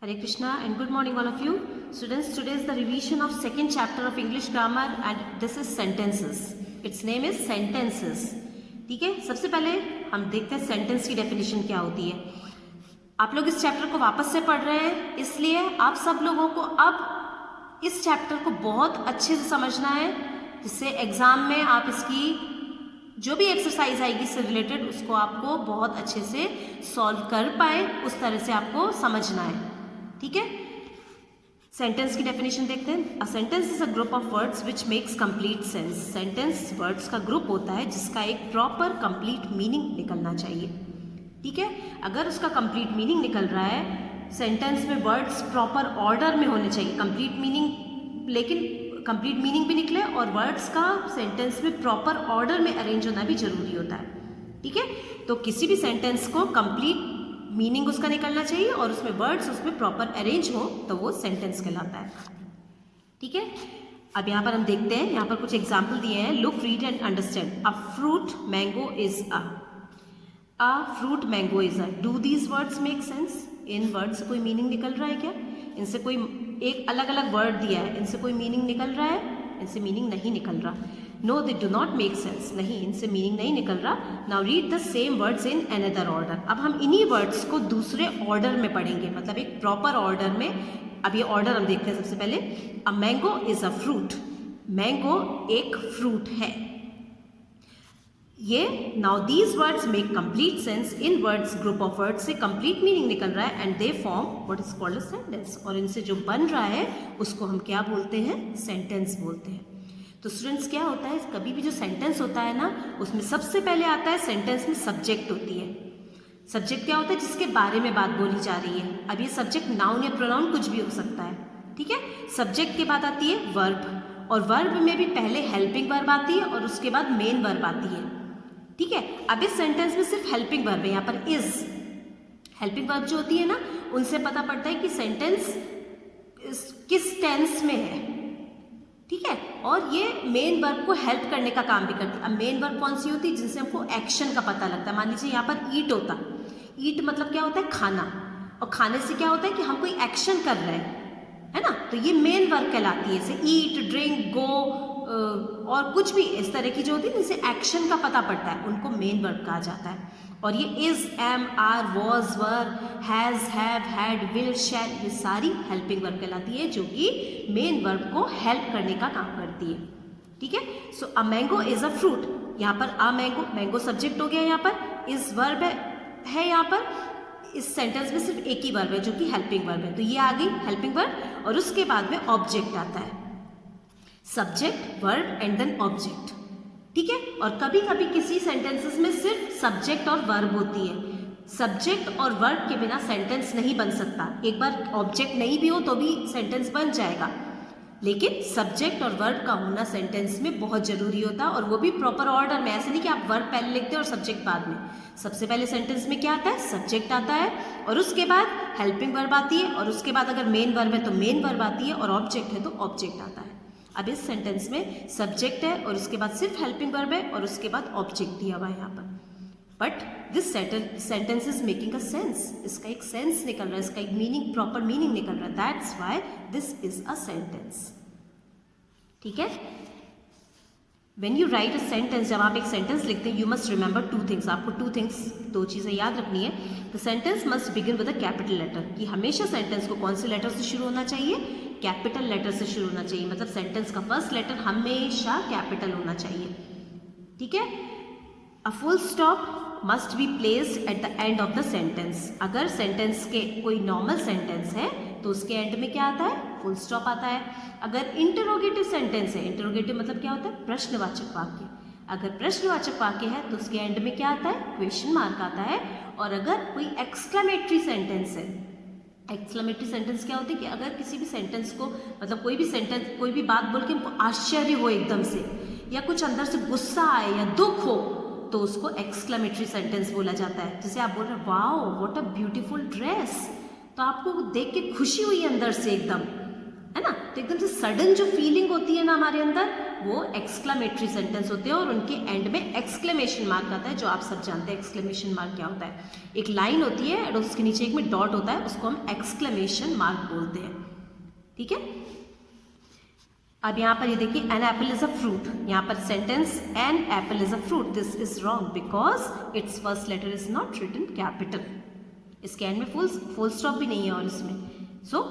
Hare Krishna and good morning all of you. Students, today is the revision of second chapter of English grammar and this is sentences. Its name is sentences. ठीक है, सबसे पहले हम देखते हैं sentence की definition क्या होती है. आप लोग इस चैप्टर को वापस से पढ़ रहे हैं, इसलिए आप सब लोगों को अब इस चैप्टर को बहुत अच्छे से समझना है, जिससे एग्जाम में आप इसकी जो भी एक्सरसाइज आएगी इससे रिलेटेड उसको आपको बहुत अच्छे से सॉल्व कर पाए, उस तरह से आपको समझना है. ठीक है, सेंटेंस की डेफिनेशन देखते हैं. A sentence is a group of words which makes complete sense. Sentence words का ग्रुप होता है जिसका एक प्रॉपर कंप्लीट मीनिंग निकलना चाहिए. ठीक है, अगर उसका कंप्लीट मीनिंग निकल रहा है, सेंटेंस में वर्ड्स प्रॉपर ऑर्डर में होने चाहिए. कंप्लीट मीनिंग, लेकिन कंप्लीट मीनिंग भी निकले और वर्ड्स का सेंटेंस में प्रॉपर ऑर्डर में अरेंज होना भी जरूरी होता है. ठीक है, तो किसी भी सेंटेंस को कंप्लीट मीनिंग उसका निकलना चाहिए और उसमें वर्ड्स उसमें प्रॉपर अरेंज हो तो वो सेंटेंस कहलाता है. ठीक है, अब यहाँ पर हम देखते हैं, यहाँ पर कुछ एग्जाम्पल दिए हैं. Look, read and understand. A fruit mango is a fruit mango is a. Do these words make sense? In word से कोई मीनिंग निकल रहा है क्या? इनसे कोई एक अलग अलग वर्ड दिया है, इनसे कोई मीनिंग निकल रहा है? इनसे मीनिंग नहीं निकल रहा. No, they do not make sense. नहीं, इनसे मीनिंग नहीं निकल रहा. Now read the same words in another order. अब हम इन्हीं वर्ड्स को दूसरे ऑर्डर में पढ़ेंगे, मतलब एक प्रॉपर ऑर्डर में. अब ये ऑर्डर हम देखते हैं. सबसे पहले अ mango is a fruit. Mango एक फ्रूट है. ये now these words make complete sense. In words, group of words से कंप्लीट मीनिंग निकल रहा है and they form what is called a sentence. और इनसे जो बन रहा है उसको हम क्या बोलते हैं? सेंटेंस बोलते हैं. तो स्टूडेंट्स, क्या होता है, कभी भी जो सेंटेंस होता है ना, उसमें सबसे पहले आता है सेंटेंस में सब्जेक्ट होती है. सब्जेक्ट क्या होता है? जिसके बारे में बात बोली जा रही है. अब ये सब्जेक्ट नाउन या प्रोनाउन कुछ भी हो सकता है. ठीक है, सब्जेक्ट के बाद आती है वर्ब, और वर्ब में भी पहले हेल्पिंग वर्ब आती है और उसके बाद मेन वर्ब आती है. ठीक है, अब इस सेंटेंस में सिर्फ हेल्पिंग वर्ब है. यहाँ पर इज हेल्पिंग वर्ब जो होती है ना, उनसे पता पड़ता है कि सेंटेंस किस टेंस में है. ठीक है, और ये मेन वर्ब को हेल्प करने का काम भी करती है. अब मेन वर्ब कौन सी होती है? जिनसे हमको एक्शन का पता लगता है. मान लीजिए यहाँ पर ईट होता. ईट मतलब क्या होता है? खाना. और खाने से क्या होता है कि हम कोई एक्शन कर रहे हैं, है ना, तो ये मेन वर्ब कहलाती है. जैसे ईट, ड्रिंक, गो और कुछ भी इस तरह की जो होती है जिनसे एक्शन का पता पड़ता है, उनको मेन वर्ब कहा जाता है. और ये is, am, are, was, were, has, have, had, will, shall, ये सारी हेल्पिंग वर्ब कहलाती है, जो कि मेन वर्ब को हेल्प करने का काम करती है. ठीक है, so a mango is a fruit. यहाँ पर अ मैंगो, मैंगो सब्जेक्ट हो गया. यहाँ पर इज वर्ब है. यहाँ पर इस सेंटेंस में सिर्फ एक ही वर्ब है जो कि हेल्पिंग वर्ब है, तो ये आ गई हेल्पिंग वर्ब. और उसके बाद में ऑब्जेक्ट आता है. Subject, verb and then object. ठीक है, और कभी कभी किसी सेंटेंसेस में सिर्फ सब्जेक्ट और वर्ब होती है. सब्जेक्ट और वर्ब के बिना सेंटेंस नहीं बन सकता. एक बार ऑब्जेक्ट नहीं भी हो तो भी सेंटेंस बन जाएगा, लेकिन सब्जेक्ट और वर्ब का होना सेंटेंस में बहुत जरूरी होता है, और वो भी प्रॉपर ऑर्डर में. ऐसे नहीं कि आप वर्ब पहले लिखते हैं और सब्जेक्ट बाद में. सबसे पहले सेंटेंस में क्या आता है? सब्जेक्ट आता है, और उसके बाद हेल्पिंग वर्ब आती है, और उसके बाद अगर मेन वर्ब है तो मेन वर्ब आती है, और ऑब्जेक्ट है तो ऑब्जेक्ट आता है. अब इस सेंटेंस में सब्जेक्ट है और उसके बाद सिर्फ हेल्पिंग वर्ब है और उसके बाद ऑब्जेक्ट दिया हुआ है यहाँ पर. But this sentence is making a sense. इसका एक सेंस निकल रहा है, इसका एक मीनिंग, प्रॉपर मीनिंग निकल रहा है. That's why this is a sentence. ठीक है, when you write a sentence, जब आप एक सेंटेंस लिखते हैं, you must remember two things. आपको दो चीज़ें याद रखनी है. The sentence must begin with a capital letter. कि हमेशा सेंटेंस को कौन से लेटर से शुरू होना चाहिए? कैपिटल लेटर से शुरू होना चाहिए. मतलब सेंटेंस का फर्स्ट लेटर हमेशा कैपिटल होना चाहिए. ठीक है, अ full stop must be placed at the end of the sentence. अगर सेंटेंस के कोई नॉर्मल सेंटेंस है तो उसके एंड में क्या आता है? फुल स्टॉप आता है. अगर इंटरोगेटिव सेंटेंस है, इंटरोगेटिव मतलब क्या होता है? प्रश्नवाचक वाक्य. अगर प्रश्नवाचक वाक्य है तो उसके एंड में क्या आता है? क्वेश्चन मार्क आता है. और अगर कोई एक्सक्लेमेटरी सेंटेंस है, एक्सक्लेमेटरी सेंटेंस क्या होती है कि अगर किसी भी सेंटेंस को, मतलब कोई भी सेंटेंस, कोई भी बात बोल के हमको आश्चर्य हो एकदम से, या कुछ अंदर से गुस्सा आए या दुख हो, तो उसको एक्सक्लेमेटरी सेंटेंस बोला जाता है. जैसे आप बोल रहे हैं, wow what a beautiful dress, तो आपको देख के खुशी हुई अंदर से एकदम, है ना, तो एकदम से सडन जो फीलिंग होती है ना हमारे अंदर, वो एक्सक्लेमेटरी सेंटेंस होते हैं और उनके एंड में एक्सक्लेमेशन मार्क आता है, जो आप सब जानते हैं एक्सक्लेमेशन मार्क क्या होता है। एक लाइन होती है और उसके नीचे एक में डॉट होता है, उसको हम एक्सक्लेमेशन मार्क बोलते हैं। ठीक है, अब यहाँ पर ये देखिए an apple is a fruit, यहाँ पर sentence an apple is a fruit, this is wrong because its first letter is not written capital. इसके एंड में फुल स्टॉप भी नहीं है और इसमें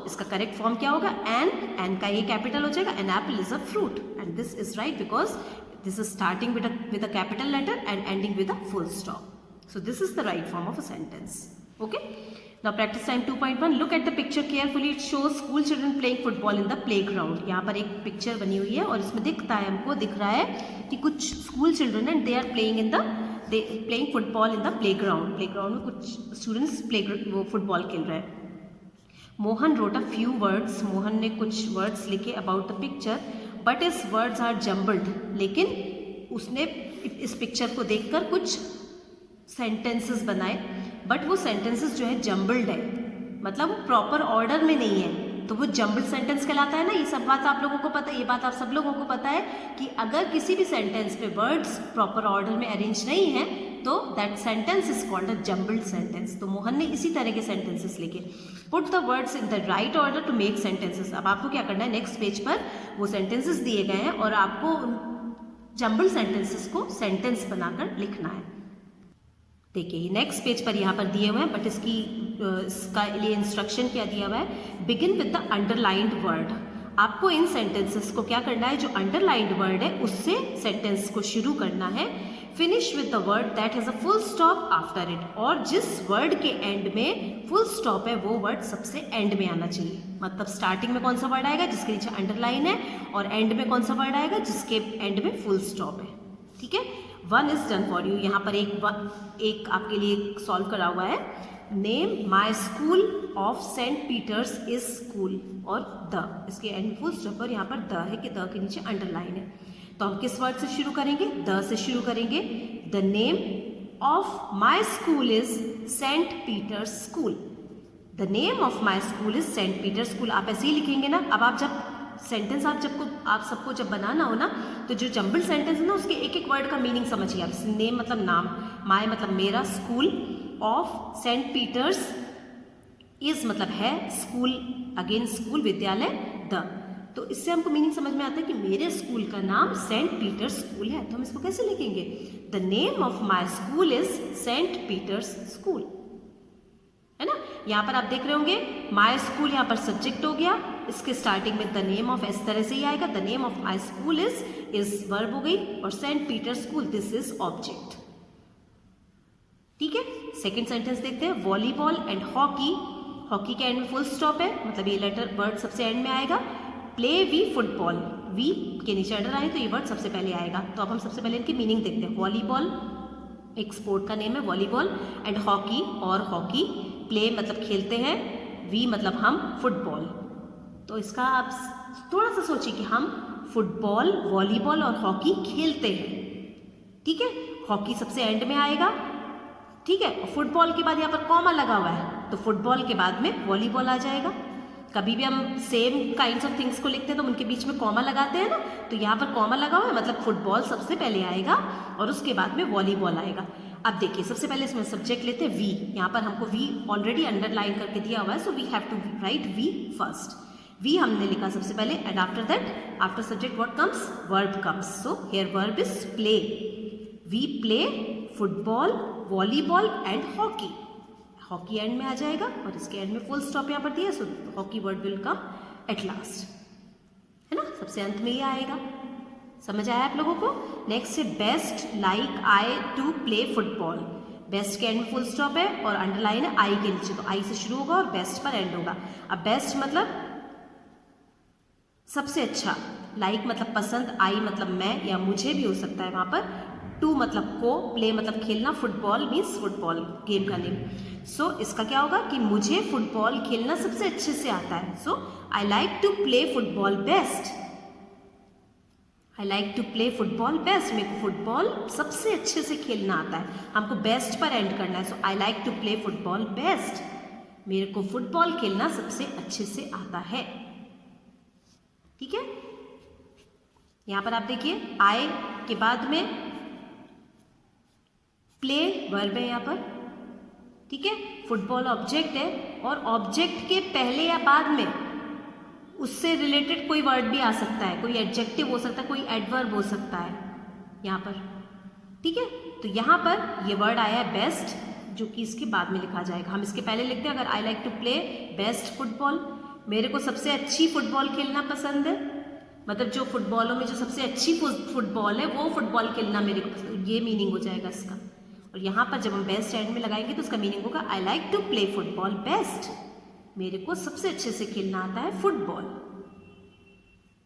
इसका करेक्ट फॉर्म क्या होगा, एन का ये कैपिटल हो जाएगा, an apple is a fruit and this is right because this is starting with a capital letter and ending with a full stop. So this is the right form of a sentence. Okay, now practice time 2.1, look at the picture carefully, it shows school children playing football in the playground। यहाँ पर एक picture बनी हुई है और इसमें दिख रहा है कि कुछ school children and they are playing football in the playground. Playground में कुछ स्टूडेंट्स वो फुटबॉल खेल रहे हैं। Mohan wrote a few words, Mohan ने कुछ वर्ड्स लिखे about the picture but his words are jumbled, लेकिन उसने इस पिक्चर को देखकर कुछ सेंटेंसेस बनाए बट वो सेंटेंसेस जो है जम्बल्ड है, मतलब वो प्रॉपर ऑर्डर में नहीं है, तो वो जम्बल्ड सेंटेंस कहलाता है ना। ये सब बात आप लोगों को पता है, ये बात आप सब लोगों को पता है कि अगर किसी भी सेंटेंस पे वर्ड्स प्रॉपर ऑर्डर में अरेंज नहीं है तो that sentence is called a jumbled sentence. तो मोहन ने इसी तरह के सेंटेंसेस लिखे। Put the words in the right order to make sentences. अब आपको क्या करना है, नेक्स्ट पेज पर वो सेंटेंसेस दिए गए हैं और आपको जम्बल्ड सेंटेंसेस को सेंटेंस बनाकर लिखना है। देखिए नेक्स्ट पेज पर यहाँ पर दिए हुए हैं बट इसका लिए इंस्ट्रक्शन क्या दिया हुआ है, begin with the underlined word. आपको इन सेंटेंसेस को क्या करना है, जो अंडरलाइंड वर्ड है उससे सेंटेंस को शुरू करना है। Finish with the word that has a full stop after it, और जिस वर्ड के एंड में फुल स्टॉप है वो वर्ड सबसे एंड में आना चाहिए। मतलब स्टार्टिंग में कौन सा वर्ड आएगा जिसके नीचे अंडरलाइन है और एंड में कौन सा वर्ड आएगा जिसके एंड में फुल स्टॉप है। ठीक है, one is done for you. यहाँ पर एक आपके लिए सॉल्व करा हुआ है, name my school of saint Peter's is school, और द इसके एंड फुल स्टॉप और यहाँ पर द है कि द के नीचे अंडरलाइन है। तो हम किस वर्ड से शुरू करेंगे, द से शुरू करेंगे। The name of my school is saint Peter's school. The name of my school is saint Peter's school. आप ऐसे ही लिखेंगे ना। अब आप जब सेंटेंस आप सबको जब बनाना हो ना, तो जो जम्बल्ड सेंटेंस है ना उसके एक एक वर्ड का मीनिंग समझिए आप। नेम मतलब नाम, माय मतलब मेरा, school of saint Peter's, is मतलब है, स्कूल अगेन स्कूल विद्यालय, द। तो इससे हमको मीनिंग समझ में आता है कि मेरे स्कूल का नाम सेंट पीटर्स स्कूल है। तो हम इसको कैसे लिखेंगे, the name of my school is saint Peter's school, है ना। यहाँ पर आप देख रहे होंगे माई स्कूल यहाँ पर सब्जेक्ट हो गया, इसके स्टार्टिंग में द नेम ऑफ इस तरह से ही आएगा, the name of my school is verb हो गई, और saint Peter school this is object. ठीक है, सेकेंड सेंटेंस देखते हैं, वॉलीबॉल एंड हॉकी। हॉकी के एंड में फुल स्टॉप है, मतलब ये लेटर वर्ड सबसे एंड में आएगा। प्ले वी फुटबॉल, वी के नीचे अंडर आए तो ये वर्ड सबसे पहले आएगा। तो अब हम सबसे पहले इनकी मीनिंग देखते हैं। वॉलीबॉल एक स्पोर्ट का नेम है वॉलीबॉल, एंड हॉकी और हॉकी, प्ले मतलब खेलते हैं, वी मतलब हम, फुटबॉल। तो इसका आप थोड़ा सा सोचिए कि हम फुटबॉल, वॉलीबॉल और हॉकी खेलते हैं। ठीक है, हॉकी सबसे एंड में आएगा, ठीक है, और फुटबॉल के बाद यहाँ पर कॉमा लगा हुआ है, तो फुटबॉल के बाद में वॉलीबॉल आ जाएगा। कभी भी हम सेम काइंड्स ऑफ थिंग्स को लिखते हैं तो उनके बीच में कॉमा लगाते हैं ना, तो यहाँ पर कॉमा लगा हुआ है, मतलब फुटबॉल सबसे पहले आएगा और उसके बाद में वॉलीबॉल आएगा। अब देखिए सबसे पहले इसमें सब्जेक्ट लेते हैं वी। यहाँ पर हमको वी ऑलरेडी अंडरलाइन करके दिया हुआ है, so we have to write we first. We हमने लिखा सबसे पहले, and after that after subject what comes, verb comes. So here verb is play. We play football, volleyball and hockey. Hockey end में आ जाएगा और इसके एंड में फुल स्टॉप यहाँ पर दिया, so hockey word will come at last, है ना, सबसे अंत में ही आएगा। समझ आया आप लोगों को। नेक्स्ट है best like I to play football. Best के एंड में फुल स्टॉप है और अंडरलाइन है आई के नीचे, तो आई से शुरू होगा और बेस्ट पर एंड होगा। अब बेस्ट मतलब सबसे अच्छा, लाइक मतलब पसंद, आई मतलब मैं या मुझे भी हो सकता है वहां पर, टू मतलब को, प्ले मतलब खेलना, फुटबॉल मीन्स फुटबॉल गेम का नेम। सो इसका क्या होगा कि मुझे फुटबॉल खेलना सबसे अच्छे से आता है। So I like to play football best. I like to play football best, मेरे को फुटबॉल सबसे अच्छे से खेलना आता है। हमको बेस्ट पर एंड करना है, so I like to play football best, मेरे को फुटबॉल खेलना सबसे अच्छे से आता है। ठीक है, यहाँ पर आप देखिए आई के बाद में प्ले वर्ब है यहाँ पर, ठीक है। फुटबॉल ऑब्जेक्ट है और ऑब्जेक्ट के पहले या बाद में उससे रिलेटेड कोई वर्ड भी आ सकता है, कोई एडजेक्टिव हो सकता है, कोई एडवर्ब हो सकता है यहाँ पर, ठीक है। तो यहाँ पर ये वर्ड आया है बेस्ट, जो कि इसके बाद में लिखा जाएगा। हम इसके पहले लिखते हैं, अगर I like to play best football, मेरे को सबसे अच्छी फुटबॉल खेलना पसंद है, मतलब जो फुटबॉलों में जो सबसे अच्छी फुटबॉल है वो फुटबॉल खेलना मेरे को पसंद, ये मीनिंग हो जाएगा इसका। और यहाँ पर जब हम बेस्ट एंड में लगाएंगे तो उसका मीनिंग होगा I like to play football best, मेरे को सबसे अच्छे से खेलना आता है फुटबॉल,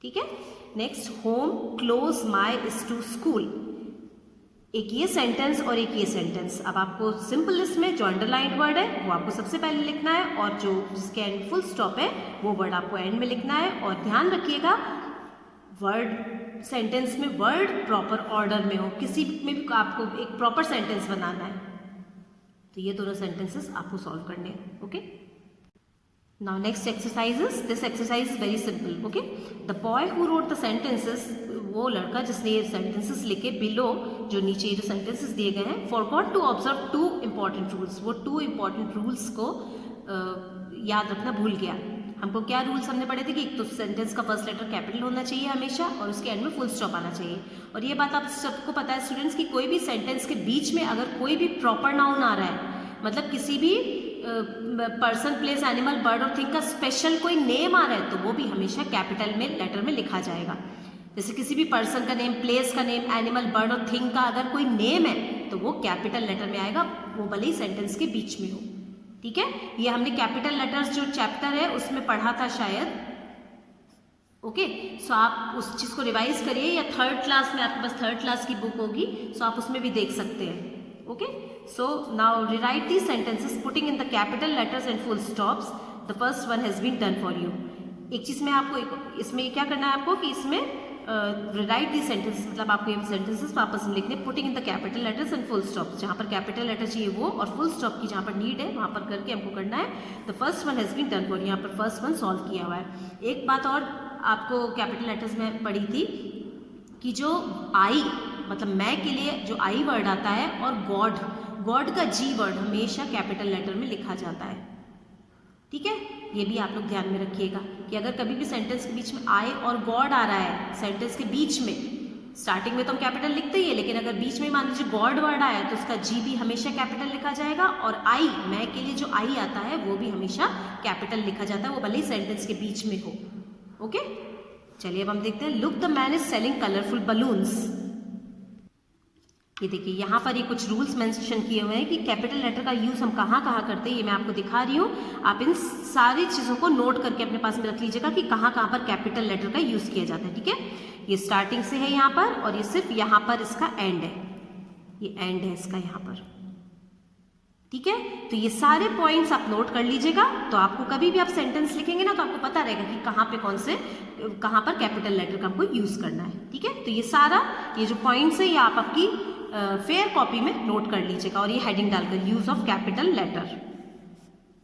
ठीक है। Next, home close my is to school, एक ये सेंटेंस और एक ये सेंटेंस। अब आपको सिंपल इसमें जो अंडरलाइंड वर्ड है वो आपको सबसे पहले लिखना है और जो जिसके एंड फुल स्टॉप है वो वर्ड आपको एंड में लिखना है। और ध्यान रखिएगा वर्ड सेंटेंस में वर्ड प्रॉपर ऑर्डर में हो, किसी में भी आपको एक प्रॉपर सेंटेंस बनाना है। तो ये दोनों सेंटेंसेस आपको सॉल्व करने हैं, okay. Now next exercises, this exercise is very simple, okay. The boy who wrote the sentences, वो लड़का जिसने ये सेंटेंसेस लिखे बिलो, जो नीचे जो सेंटेंसेस दिए गए हैं, forgot to observe 2 important rules, वो 2 इंपॉर्टेंट रूल्स को याद रखना भूल गया। हमको क्या रूल्स हमने पढ़े थे कि एक तो सेंटेंस का फर्स्ट लेटर कैपिटल होना चाहिए हमेशा और उसके एंड में फुल स्टॉप आना चाहिए। और ये बात आप सबको पता है स्टूडेंट्स कि कोई भी सेंटेंस के बीच में अगर कोई भी प्रॉपर नाउन आ रहा है, मतलब किसी भी पर्सन, प्लेस, एनिमल, बर्ड और थिंग का स्पेशल कोई नेम आ रहा है, तो वो भी हमेशा कैपिटल में लेटर में लिखा जाएगा। जैसे किसी भी पर्सन का नेम, प्लेस का नेम, एनिमल, बर्ड और थिंग का अगर कोई नेम है तो वो कैपिटल लेटर में आएगा, वो भले ही सेंटेंस के बीच में हो, ठीक है। ये हमने कैपिटल लेटर्स जो चैप्टर है उसमें पढ़ा था शायद, ओके। सो आप उस चीज़ को रिवाइज करिए, या 3rd क्लास में आपके पास 3rd क्लास की बुक होगी, सो आप उसमें भी देख सकते हैं, okay. So now rewrite these sentences putting in the capital letters and full stops, the first one has been done for you. एक चीज़ में आपको इसमें क्या करना है आपको कि इसमें राइट दी सेंटेंसेस, मतलब आपको ये सेंटेंसेस वापस लिखने, putting in the capital letters and full stops, जहाँ पर कैपिटल लेटर चाहिए वो और फुल स्टॉप की जहाँ पर नीड है वहाँ पर करके हमको करना है। The first one has been done for, यहाँ पर फर्स्ट वन सॉल्व किया हुआ है। एक बात और आपको कैपिटल लेटर्स में पढ़ी थी कि जो आई, मतलब मैं के लिए जो आई वर्ड आता है और गॉड का जी वर्ड हमेशा कैपिटल लेटर में लिखा जाता है, ठीक है। ये भी आप लोग ध्यान में रखिएगा कि अगर कभी भी सेंटेंस के बीच में आई और गॉड आ रहा है, सेंटेंस के बीच में, स्टार्टिंग में तो हम कैपिटल लिखते ही है, लेकिन अगर बीच में मान लीजिए गॉड वर्ड आया तो उसका जी भी हमेशा कैपिटल लिखा जाएगा और आई, मैं के लिए जो आई आता है वो भी हमेशा कैपिटल लिखा जाता है, वो भले ही सेंटेंस के बीच में हो, ओके। चलिए अब हम देखते हैं, look the man is selling colourful balloons. ये देखिए यहाँ पर ये कुछ रूल्स मेंशन किए हुए हैं कि कैपिटल लेटर का यूज़ हम कहाँ कहाँ करते हैं, ये मैं आपको दिखा रही हूँ। आप इन सारी चीज़ों को नोट करके अपने पास में रख लीजिएगा कि कहाँ कहाँ पर कैपिटल लेटर का यूज़ किया जाता है, ठीक है। ये स्टार्टिंग से है यहाँ पर और ये सिर्फ यहाँ पर इसका एंड है, ये एंड है इसका यहाँ पर, ठीक है। तो ये सारे पॉइंट्स आप नोट कर लीजिएगा, तो आपको कभी भी आप सेंटेंस लिखेंगे ना तो आपको पता रहेगा कि कहाँ पे कहाँ पर कैपिटल लेटर का हमको यूज़ करना है, ठीक है। तो ये सारा ये जो पॉइंट्स है ये आप आपकी फेयर कॉपी में नोट कर लीजिएगा और ये हेडिंग डालकर यूज ऑफ कैपिटल लेटर,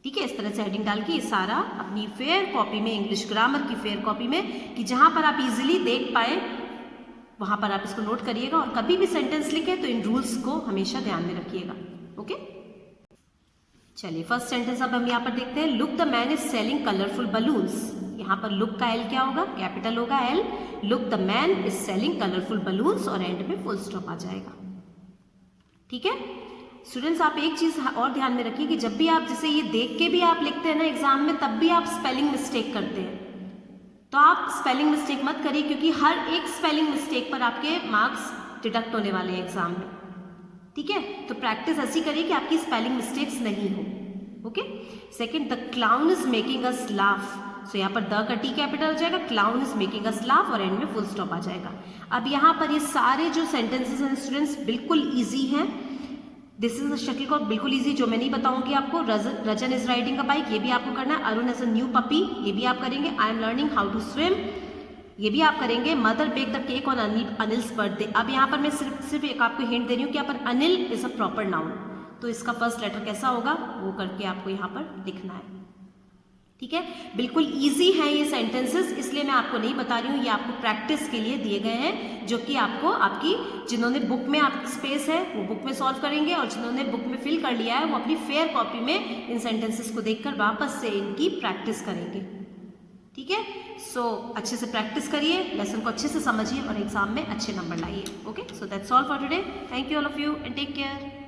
ठीक है। इस तरह से हेडिंग डाल के ये सारा अपनी फेयर कॉपी में, इंग्लिश ग्रामर की फेयर कॉपी में, कि जहां पर आप इजीली देख पाए वहां पर आप इसको नोट करिएगा और कभी भी सेंटेंस लिखे तो इन रूल्स को हमेशा ध्यान में रखिएगा, ओके। चलिए फर्स्ट सेंटेंस अब हम यहाँ पर देखते हैं, look the man is selling colourful balloons. यहाँ पर लुक का एल क्या होगा, कैपिटल होगा L. Look the man is selling colourful balloons और एंड में फुल स्टॉप आ जाएगा, ठीक है। स्टूडेंट्स आप एक चीज और ध्यान में रखिए कि जब भी आप जैसे ये देख के भी आप लिखते हैं ना एग्जाम में, तब भी आप स्पेलिंग मिस्टेक करते हैं, तो आप स्पेलिंग मिस्टेक मत करिए, क्योंकि हर एक स्पेलिंग मिस्टेक पर आपके मार्क्स डिडक्ट होने वाले हैं एग्जाम में, ठीक है। तो प्रैक्टिस ऐसी करिए कि आपकी स्पेलिंग मिस्टेक्स नहीं हो, okay. Second, the clown is making us laugh. So यहाँ पर द का टी कैपिटल हो जाएगा, clown is making us laugh और एंड में फुल स्टॉप आ जाएगा। अब यहाँ पर ये सारे जो सेंटेंसेस हैं स्टूडेंट्स बिल्कुल ईजी हैं। दिस इज शटल कॉक, बिल्कुल ईजी, जो मैं नहीं बताऊंगी आपको। Rajan is riding a bike, ये भी आपको करना है। Arun is a new puppy, ये भी आप करेंगे। I am learning how to swim, ये भी आप करेंगे। Mother bake the cake on Anil's birthday. अब यहाँ पर मैं सिर्फ एक आपको हिंट दे रही हूँ कि यहाँ पर Anil is a proper noun, तो इसका फर्स्ट लेटर कैसा होगा वो करके आपको यहाँ पर लिखना है, ठीक है, बिल्कुल इजी है ये सेंटेंसेस, इसलिए मैं आपको नहीं बता रही हूँ, ये आपको प्रैक्टिस के लिए दिए गए हैं, जो कि आपको आपकी जिन्होंने बुक में आपकी स्पेस है वो बुक में सॉल्व करेंगे, और जिन्होंने बुक में फिल कर लिया है वो अपनी फेयर कॉपी में इन सेंटेंसेस को देखकर वापस से इनकी प्रैक्टिस करेंगे। ठीक है, सो अच्छे से प्रैक्टिस करिए, लेसन को अच्छे से समझिए और एग्जाम में अच्छे नंबर लाइए। Okay, so that's all for today. Thank you all of you and take care.